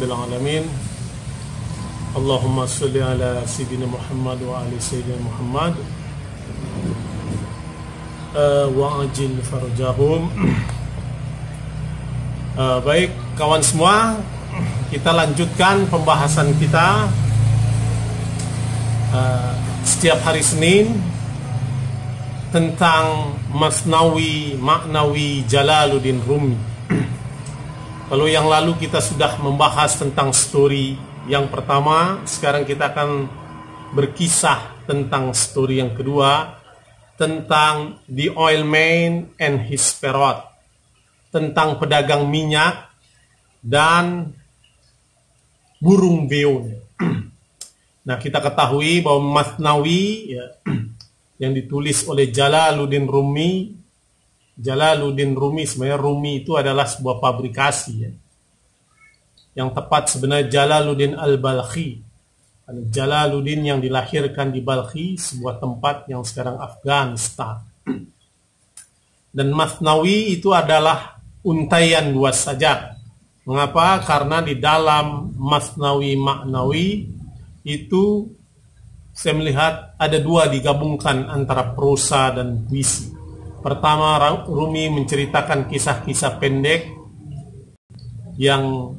rabbil alamin. Allahumma sholli ala sayyidina Muhammad wa ali sayyidina Muhammad wa ajil farjahum. Baik kawan semua, kita lanjutkan pembahasan kita setiap hari Senin tentang Masnawi Ma'nawi Jalaluddin Rumi. Kalau yang lalu kita sudah membahas tentang story yang pertama, sekarang kita akan berkisah tentang story yang kedua, tentang The Oil Man and His Parrot, tentang pedagang minyak dan burung beo. Nah, kita ketahui bahwa Masnawi yang ditulis oleh Jalaluddin Rumi. Jalaluddin Rumi, sebenarnya Rumi itu adalah sebuah pabrikasi ya. Yang tepat sebenarnya Jalaluddin Al-Balkhi. Jalaluddin yang dilahirkan di Balkhi, sebuah tempat yang sekarang Afghanistan. Dan Masnawi itu adalah untaian dua sajak. Mengapa? Karena di dalam Masnawi Ma'nawi itu saya melihat ada dua digabungkan antara prosa dan puisi. Pertama, Rumi menceritakan kisah-kisah pendek yang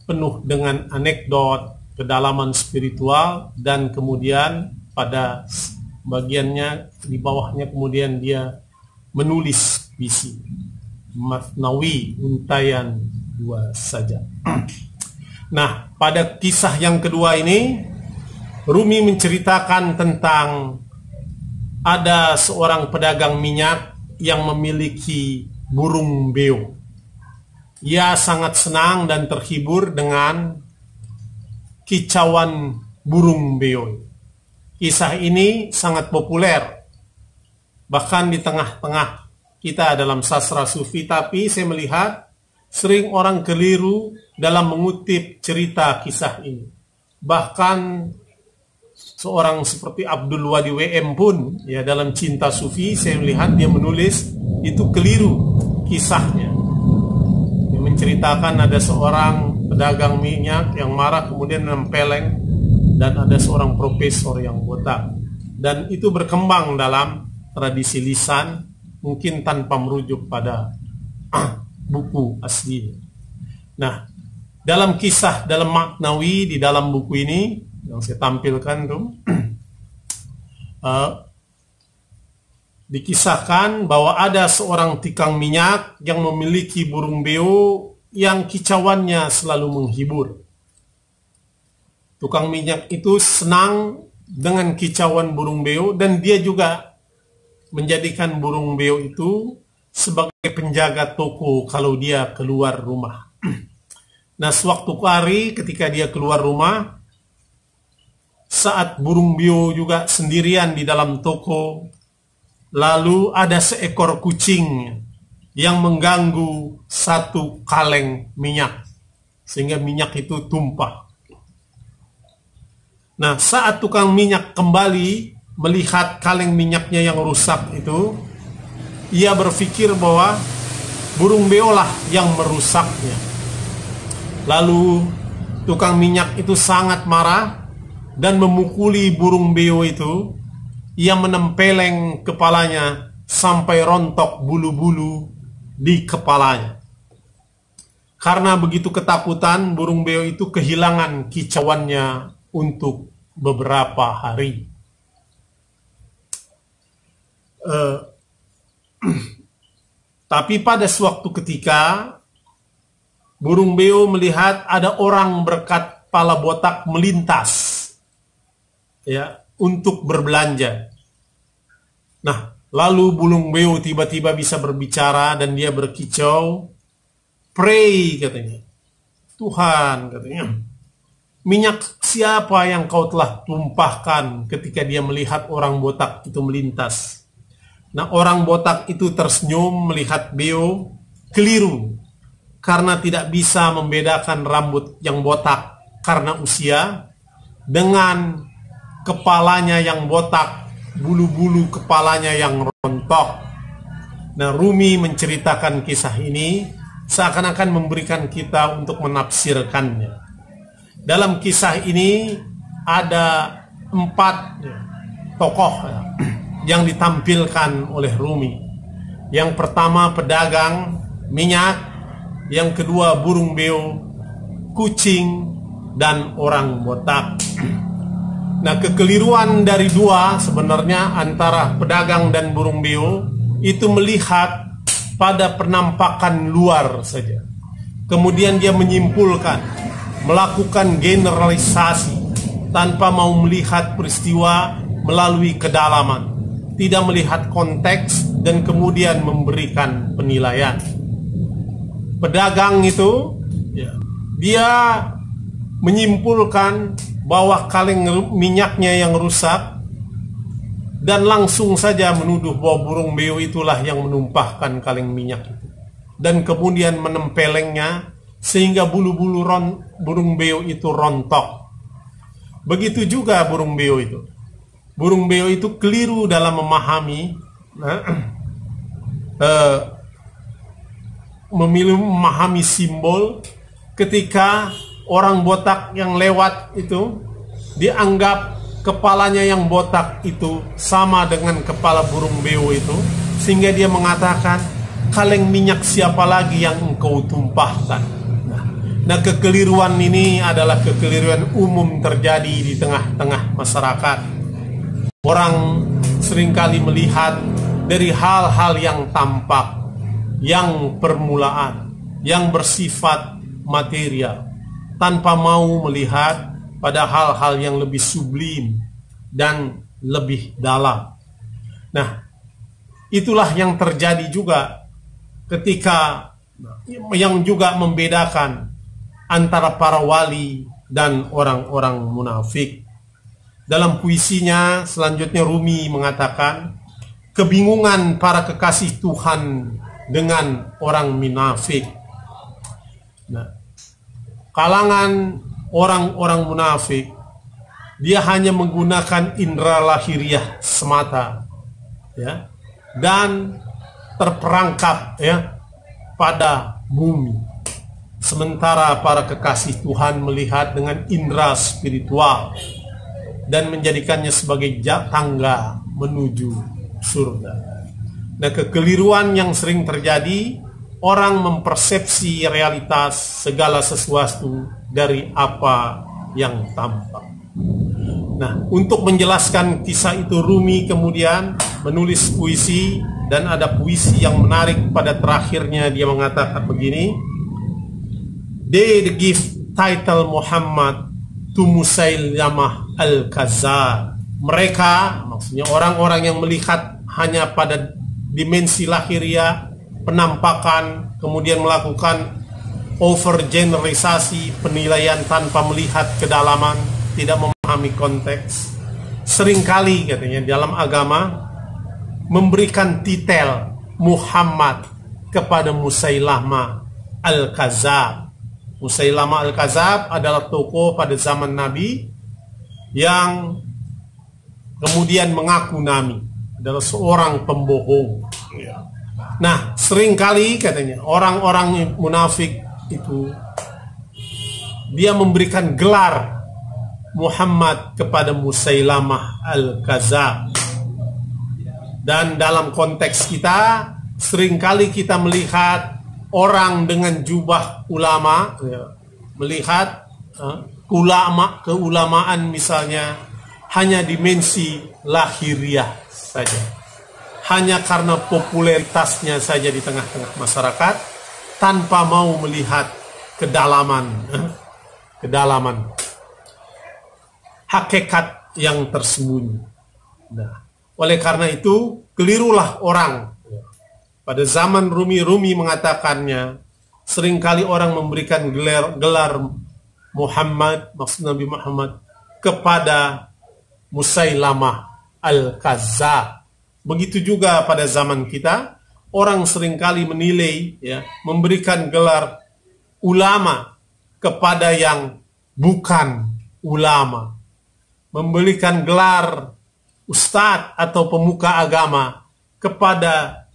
penuh dengan anekdot, kedalaman spiritual, dan kemudian pada bagiannya di bawahnya kemudian dia menulis puisi. Masnawi, untaian dua saja. Nah, pada kisah yang kedua ini Rumi menceritakan tentang ada seorang pedagang minyak yang memiliki burung beo. Ia sangat senang dan terhibur dengan kicauan burung beo. Kisah ini sangat populer, bahkan di tengah-tengah kita dalam sastra sufi, tapi saya melihat sering orang keliru dalam mengutip cerita kisah ini. Bahkan seorang seperti Abdul Wadi WM pun ya dalam Cinta Sufi saya melihat dia menulis itu keliru kisahnya. Dia menceritakan ada seorang pedagang minyak yang marah kemudian nempeleng, dan ada seorang profesor yang botak, dan itu berkembang dalam tradisi lisan mungkin tanpa merujuk pada buku asli. Nah, dalam kisah dalam Masnawi di dalam buku ini yang saya tampilkan tuh dikisahkan bahwa ada seorang tikang minyak yang memiliki burung beo yang kicauannya selalu menghibur. Tukang minyak itu senang dengan kicauan burung beo, dan dia juga menjadikan burung beo itu sebagai penjaga toko kalau dia keluar rumah. Nah, sewaktu hari ketika dia keluar rumah, saat burung beo juga sendirian di dalam toko, lalu ada seekor kucing yang mengganggu satu kaleng minyak, sehingga minyak itu tumpah. Nah, saat tukang minyak kembali melihat kaleng minyaknya yang rusak itu, ia berpikir bahwa burung beo lah yang merusaknya. Lalu tukang minyak itu sangat marah dan memukuli burung beo itu. Ia menempeleng kepalanya sampai rontok bulu-bulu di kepalanya. Karena begitu ketakutan, burung beo itu kehilangan kicauannya untuk beberapa hari. Tapi pada suatu ketika burung beo melihat ada orang berkepala botak melintas ya untuk berbelanja. Nah, lalu burung beo tiba-tiba bisa berbicara dan dia berkicau, "Pray," katanya. "Tuhan," katanya, "minyak siapa yang kau telah tumpahkan?" Ketika dia melihat orang botak itu melintas. Nah, orang botak itu tersenyum melihat beo keliru karena tidak bisa membedakan rambut yang botak karena usia dengan kepalanya yang botak, bulu-bulu kepalanya yang rontok. Nah, Rumi menceritakan kisah ini seakan-akan memberikan kita untuk menafsirkannya. Dalam kisah ini ada 4 tokoh yang ditampilkan oleh Rumi. Yang pertama pedagang minyak, yang kedua burung beo, kucing, dan orang botak. Nah, kekeliruan dari dua sebenarnya antara pedagang dan burung beo itu melihat pada penampakan luar saja. Kemudian dia menyimpulkan, melakukan generalisasi tanpa mau melihat peristiwa melalui kedalaman, tidak melihat konteks, dan kemudian memberikan penilaian. Pedagang itu dia menyimpulkan bahwa kaleng minyaknya yang rusak dan langsung saja menuduh bahwa burung beo itulah yang menumpahkan kaleng minyak itu, dan kemudian menempelengnya sehingga bulu-bulu burung beo itu rontok. Begitu juga burung beo itu. Burung beo itu keliru dalam memahami memahami simbol ketika orang botak yang lewat itu dianggap kepalanya yang botak itu sama dengan kepala burung beo itu, sehingga dia mengatakan, kaleng minyak siapa lagi yang engkau tumpahkan. Nah, kekeliruan ini adalah kekeliruan umum terjadi di tengah-tengah masyarakat. Orang seringkali melihat dari hal-hal yang tampak, yang permulaan, yang bersifat material, tanpa mau melihat pada hal-hal yang lebih sublim dan lebih dalam. Nah, itulah yang terjadi juga ketika yang juga membedakan antara para wali dan orang-orang munafik. Dalam puisinya selanjutnya Rumi mengatakan, kebingungan para kekasih Tuhan dengan orang munafik. Nah, kalangan orang-orang munafik, dia hanya menggunakan indera lahiriah semata, ya, dan terperangkap, ya, pada bumi. Sementara para kekasih Tuhan melihat dengan indera spiritual dan menjadikannya sebagai tangga menuju surga. Nah, kekeliruan yang sering terjadi, orang mempersepsi realitas segala sesuatu dari apa yang tampak. Nah, untuk menjelaskan kisah itu, Rumi kemudian menulis puisi, dan ada puisi yang menarik pada terakhirnya. Dia mengatakan begini, they give title Muhammad to Musailamah al-Kazzab. Mereka, maksudnya orang-orang yang melihat hanya pada dimensi lahiriah, penampakan, kemudian melakukan overgeneralisasi, penilaian tanpa melihat kedalaman, tidak memahami konteks. Seringkali katanya dalam agama memberikan titel Muhammad kepada Musailamah al-Kazzab. Musailamah al-Kazzab adalah tokoh pada zaman Nabi yang kemudian mengaku Nabi, adalah seorang pembohong. Nah, seringkali katanya orang-orang munafik itu dia memberikan gelar Muhammad kepada Musailamah al-Kazzab. Dan dalam konteks kita, seringkali kita melihat orang dengan jubah ulama, ya, melihat keulamaan misalnya hanya dimensi lahiriah saja, hanya karena popularitasnya saja di tengah-tengah masyarakat, tanpa mau melihat kedalaman hakikat yang tersembunyi. Nah, oleh karena itu kelirulah orang. Pada zaman Rumi mengatakannya, seringkali orang memberikan gelar Muhammad, maksud Nabi Muhammad, kepada Musailamah al-Kazzab. Begitu juga pada zaman kita, orang seringkali menilai, ya, memberikan gelar ulama kepada yang bukan ulama, memberikan gelar ustadz atau pemuka agama kepada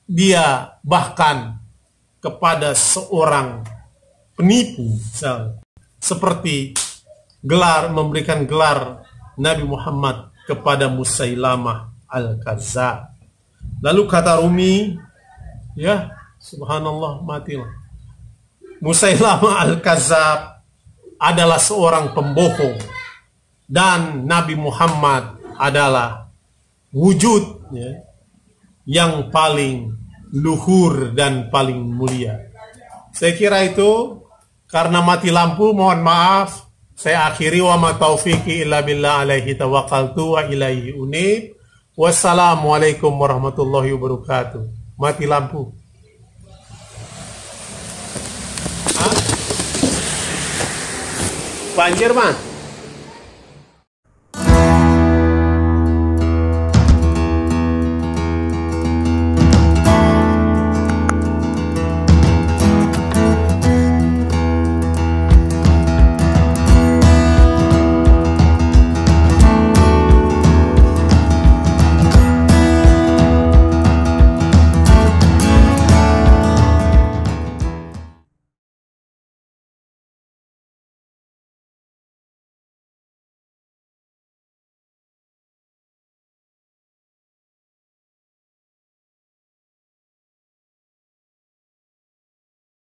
dia bahkan kepada seorang penipu, misalnya. Seperti memberikan gelar Nabi Muhammad kepada Musailamah Al-Kazzab. Lalu kata Rumi, ya subhanallah, matilah. Musailamah Al-Kazzab adalah seorang pembohong dan Nabi Muhammad adalah wujud, ya, yang paling luhur dan paling mulia. Saya kira itu, karena mati lampu, mohon maaf. Saya akhiri, wa ma taufiqi illa billah, alaihi tawakkaltu wa ilaihi unib. Wassalamualaikum warahmatullahi wabarakatuh. Mati lampu. Banjir, Man.